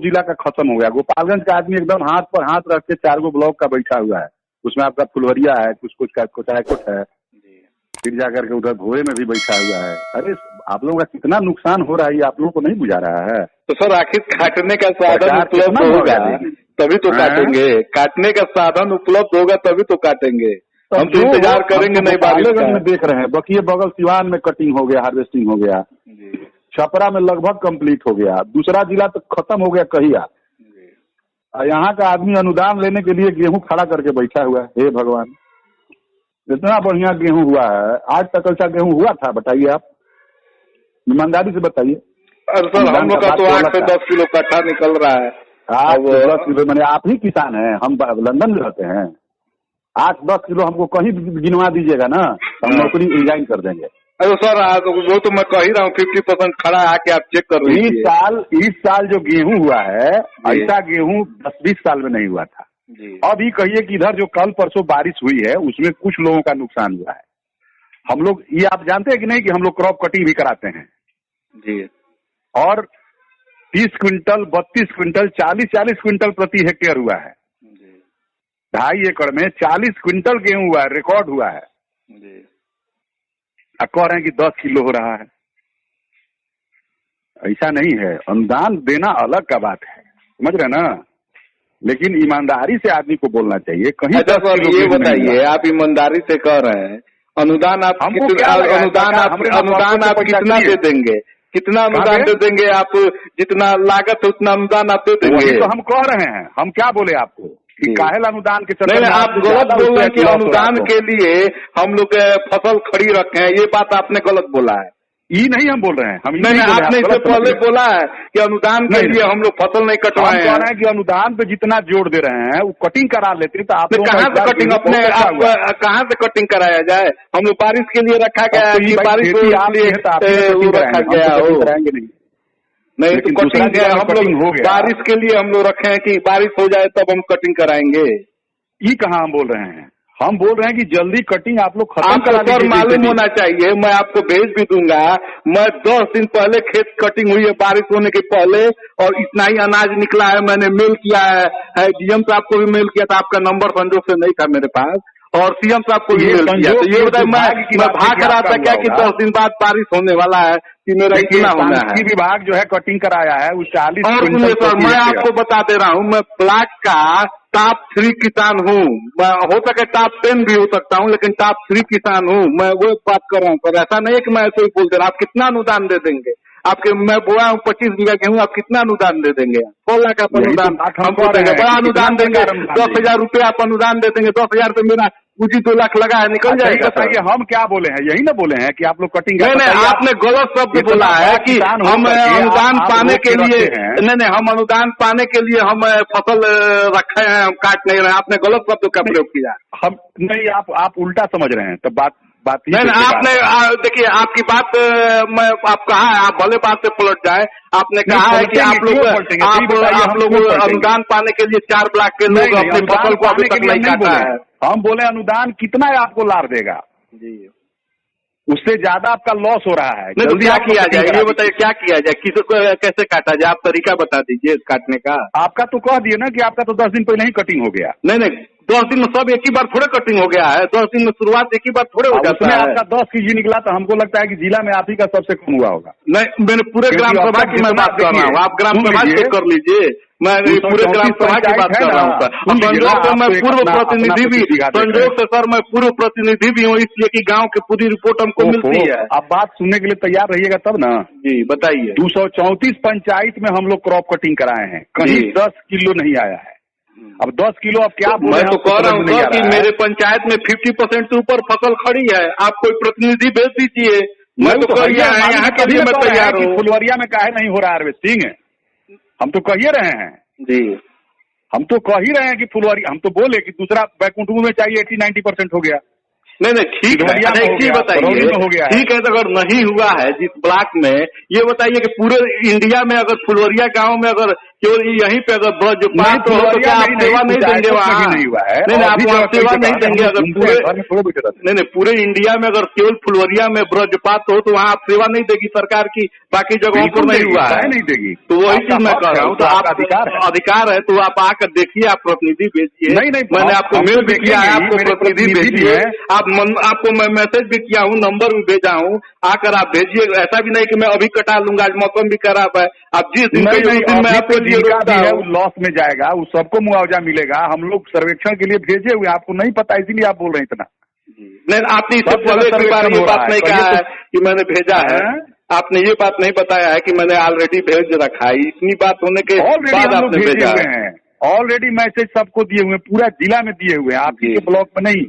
जिला का खत्म हो गया। गोपालगंज का आदमी एकदम हाथ पर हाथ रख के 4 ब्लॉक का बैठा हुआ है। उसमें आपका फुलवरिया है, कुछ का कोटायकोट है, फिर जाकर के उधर भोरे में भी बैठा हुआ है। अरे आप लोगों का कितना नुकसान हो रहा है, ये आप लोगों को नहीं बुझा रहा है? तो सर आखिर काटने का साधन उपलब्ध होगा तभी तो काटेंगे, काटने का साधन उपलब्ध होगा तभी तो काटेंगे। हम तो इंतजार करेंगे नहीं। गोपालगंज में देख रहे हैं, बकिए बगल सिवान में कटिंग हो गया, हार्वेस्टिंग हो गया, छपरा में लगभग कंप्लीट हो गया, दूसरा जिला तो खत्म हो गया कहिया। यहाँ का आदमी अनुदान लेने के लिए गेहूं खड़ा करके बैठा हुआ है। हे भगवान, इतना बढ़िया गेहूं हुआ है, आज तक ऐसा गेहूं हुआ था? बताइए आप, ईमानदारी से बताइए। अरे सर हम लोग का तो 8 से 10 किलो कट्ठा निकल रहा है। 8 से 10 किलो मैंने, आप ही किसान हैं, हम लंदन में रहते हैं। 8-10 किलो हमको कहीं गिनवा दीजिएगा ना, हम नौकरी रिजाइन कर देंगे। अरे सर वो तो मैं कह ही रहा हूँ, 50% खड़ा आके आप चेक कर लीजिए। इस साल जो गेहूं हुआ है, ऐसा गेहूं 10-20 साल में नहीं हुआ था। अभी कहिए कि इधर जो कल परसों बारिश हुई है उसमें कुछ लोगों का नुकसान हुआ है। हम लोग ये आप जानते हैं कि नहीं कि हम लोग क्रॉप कटिंग भी कराते हैं जी, और 30 क्विंटल 32 क्विंटल 40-40 क्विंटल प्रति हेक्टेयर हुआ है। 2.5 एकड़ में 40 क्विंटल गेहूं हुआ है, रिकॉर्ड हुआ है। अब कह रहे हैं कि 10 किलो हो रहा है। ऐसा नहीं है, अनुदान देना अलग का बात है, समझ रहे ना, लेकिन ईमानदारी से आदमी को बोलना चाहिए। कहीं अच्छा सर ये बताइए, आप ईमानदारी से कह रहे हैं, अनुदान आप अनुदान आप कितना दे देंगे? कितना अनुदान दे देंगे आप? जितना लागत है उतना अनुदान आप दे देंगे? तो हम कह रहे हैं, हम क्या बोले आपको कि काहेल अनुदान के चलते? नहीं, आप गलत बोल रहे हैं कि अनुदान के लिए हम लोग फसल खड़ी रखे हैं, ये बात आपने गलत बोला है। ये नहीं हम बोल रहे हैं, हम नहीं, आपने इससे पहले बोला है कि अनुदान के लिए हम लोग फसल नहीं कटवाए हैं। कह रहे हैं कि अनुदान पे जितना जोड़ दे रहे हैं वो कटिंग करा लेते तो आप कहाँ से कटिंग अपने कहाँ से कटिंग कराया जाए? हम लोग बारिश के लिए रखा गया है कि बारिश के लिए रखा गया हो? नहीं, तो कटिंग हम लोग बारिश के लिए हम लोग रखे हैं कि बारिश हो जाए तब हम कटिंग कराएंगे। ये कहाँ हम बोल रहे हैं? हम बोल रहे हैं कि जल्दी कटिंग आप लोग खत्म करा दीजिए। सर मालूम होना चाहिए, मैं आपको भेज भी दूंगा। मैं 10 दिन पहले खेत कटिंग हुई है बारिश होने के पहले, और इतना ही अनाज निकला है। मैंने मेल किया है डीएम साहब को भी मेल किया था, आपका नंबर संजोग से नहीं था मेरे पास, और सीएम साहब को भी मेल किया। तो ये बताइए मैं भाग रहा था क्या कि 10 दिन बाद बारिश होने वाला है कि मेरा इतना होना है? विभाग जो है कटिंग कराया है वो 40। और सर मैं आपको बता दे रहा हूँ, मैं ब्लॉक का टॉप 3 किसान हूँ। हो सके टॉप 10 भी हो सकता हूँ, लेकिन टॉप 3 किसान हूँ। मैं वो बात कर रहा हूँ सर, ऐसा नहीं है कि मैं ऐसे ही बोल दे रहा। आप कितना अनुदान दे देंगे? आपके मैं बोया हूँ 25 बीघा गेहूँ, आप कितना अनुदान दे देंगे? 16 लाख आप अनुदान हमको देंगे, बड़ा अनुदान देंगे। 10,000 रुपये आप अनुदान दे देंगे, 10,000 से मेरा पूंजी 2 लाख लगा है, निकल जाएगा। बताइए हम क्या बोले हैं? यही ना बोले हैं कि आप लोग कटिंग? नहीं, आपने गलत शब्द बोला है कि हम अनुदान पाने के लिए, नहीं हम अनुदान पाने के लिए हम फसल रखे हैं, हम काट नहीं रहे। आपने गलत शब्द का प्रयोग किया। हम नहीं, आप उल्टा समझ रहे हैं। तो बात नहीं, आपने देखिए आपकी बात मैं आप कहा है, आप भले बात से पलट जाए। आपने कहा है कि आप लोग अनुदान पाने के लिए 4 लाख के लोग अपनी फसल को अभी तक नहीं काटा है। हम बोले अनुदान कितना आपको लाभ देगा जी, उससे ज्यादा आपका लॉस हो रहा है। नहीं तो क्या किया जाए, ये बताइए क्या किया जाए, किसको कैसे काटा जाए? आप तरीका बता दीजिए काटने का। आपका तो कह दिए ना कि आपका तो 10 दिन पहले ही कटिंग हो गया। नहीं 10 दिन में सब एक ही बार थोड़े कटिंग हो गया है। 10 दिन में शुरुआत एक ही बार थोड़े हो जाता है। आपका 10 केजी निकला तो हमको लगता है कि जिला में आप ही का सबसे कम हुआ होगा। नहीं, मैंने पूरे ग्राम सभा की मैं बात कर रहा हूँ, आप ग्राम सभा चेक कर लीजिए। मैं पूरे ग्राम सभा की बात कर रहा हूँ सर। संजोग से मैं पूर्व प्रतिनिधि भी, संजोग से सर मैं पूर्व प्रतिनिधि भी हूँ, इसलिए कि गांव की पूरी रिपोर्ट हमको मिलती है। आप बात सुनने के लिए तैयार रहिएगा तब ना जी, बताइए। 234 पंचायत में हम लोग क्रॉप कटिंग कराए हैं, कहीं 10 किलो नहीं आया है। अब 10 किलो अब क्या बोले? मैं तो कह रहा हूँ सर कि मेरे पंचायत में 50% से ऊपर फसल खड़ी है, आप कोई प्रतिनिधि भेज दीजिए। मैं तो यहाँ के लिए मैं तैयार हूँ। फुलवरिया में काहे नहीं हो रहा हार्वेस्टिंग? हम तो कह ही रहे हैं जी, हम तो कह ही रहे हैं कि फुलवरिया, हम तो बोले कि दूसरा बैकुंठपुर में चाहिए 80-90% हो गया। नहीं ठीक है, बताइए ठीक है। तो अगर नहीं हुआ है जिस ब्लॉक में, ये बताइए कि पूरे इंडिया में अगर फुलवरिया गांव में अगर केवल यहीं पे अगर वज्रपात हो तो क्या आप सेवा नहीं देंगे वहाँ? नहीं हुआ है। नहीं, आप वहाँ सेवा नहीं देंगे अगर पूरे इंडिया में अगर केवल फुलवरिया में वज्रपात हो तो वहाँ आप सेवा नहीं देगी सरकार की, बाकी जगहों पर नहीं हुआ है, नहीं देगी। तो वही चीज मैं कह रहा हूँ। तो आप अधिकार है तो आप आकर देखिए, आप प्रतिनिधि भेजिए। नहीं, मैंने आपको मेल भी किया है, आपको प्रतिनिधि भेजिए, आपको मैं मैसेज भी किया हूँ, नंबर भी भेजा हूँ, आकर आप भेजिए। ऐसा भी नहीं कि मैं अभी कटा लूंगा, आज मौसम भी खराब है। आप जिस दिन मैं आपको जिनका भी है वो लॉस में जाएगा, वो सबको मुआवजा मिलेगा। हम लोग सर्वेक्षण के लिए भेजे हुए, आपको नहीं पता इसीलिए आप बोल रहे हैं इतना। नहीं, आपने इससे पहले एक बार ये बात नहीं कहा है कि मैंने भेजा है, आपने ये बात नहीं बताया है कि मैंने ऑलरेडी भेज रखा है। इतनी बात होने के बाद आपने भेजा है। ऑलरेडी मैसेज सबको दिए हुए, पूरा जिला में दिए हुए, आपके ब्लॉक में नहीं,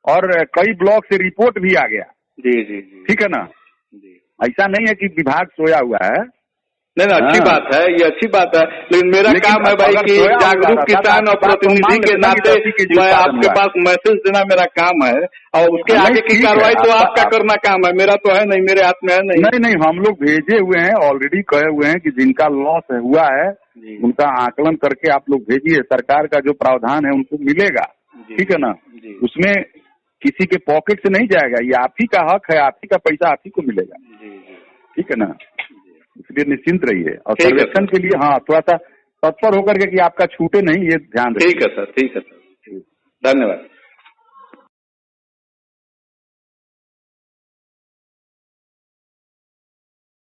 और कई ब्लॉक से रिपोर्ट भी आ गया। जी जी जी, ठीक है ना जी। ऐसा नहीं है कि विभाग सोया हुआ है। नहीं, अच्छी बात है, ये अच्छी बात है, लेकिन मेरा काम है भाई कि जागरूक किसान और प्रतिनिधि के नाते मैं आपके पास मैसेज देना मेरा काम है, और उसके आगे की कार्रवाई तो आपका करना काम है, मेरा तो है नहीं, मेरे हाथ में है नहीं। नहीं, हम लोग भेजे हुए हैं, ऑलरेडी कहे हुए हैं कि जिनका लॉस हुआ है उनका आकलन करके आप लोग भेजिए। सरकार का जो प्रावधान है उनको मिलेगा, ठीक है ना, उसमें किसी के पॉकेट से नहीं जाएगा, ये आप ही का हक है, आप ही का पैसा आप ही को मिलेगा, ठीक है ना। इसलिए निश्चिंत रहिए, और सर्वेक्षण के लिए हाँ थोड़ा सा तत्पर होकर के कि आपका छूटे नहीं, ये ध्यान रखिए। ठीक है सर, ठीक है सर, धन्यवाद।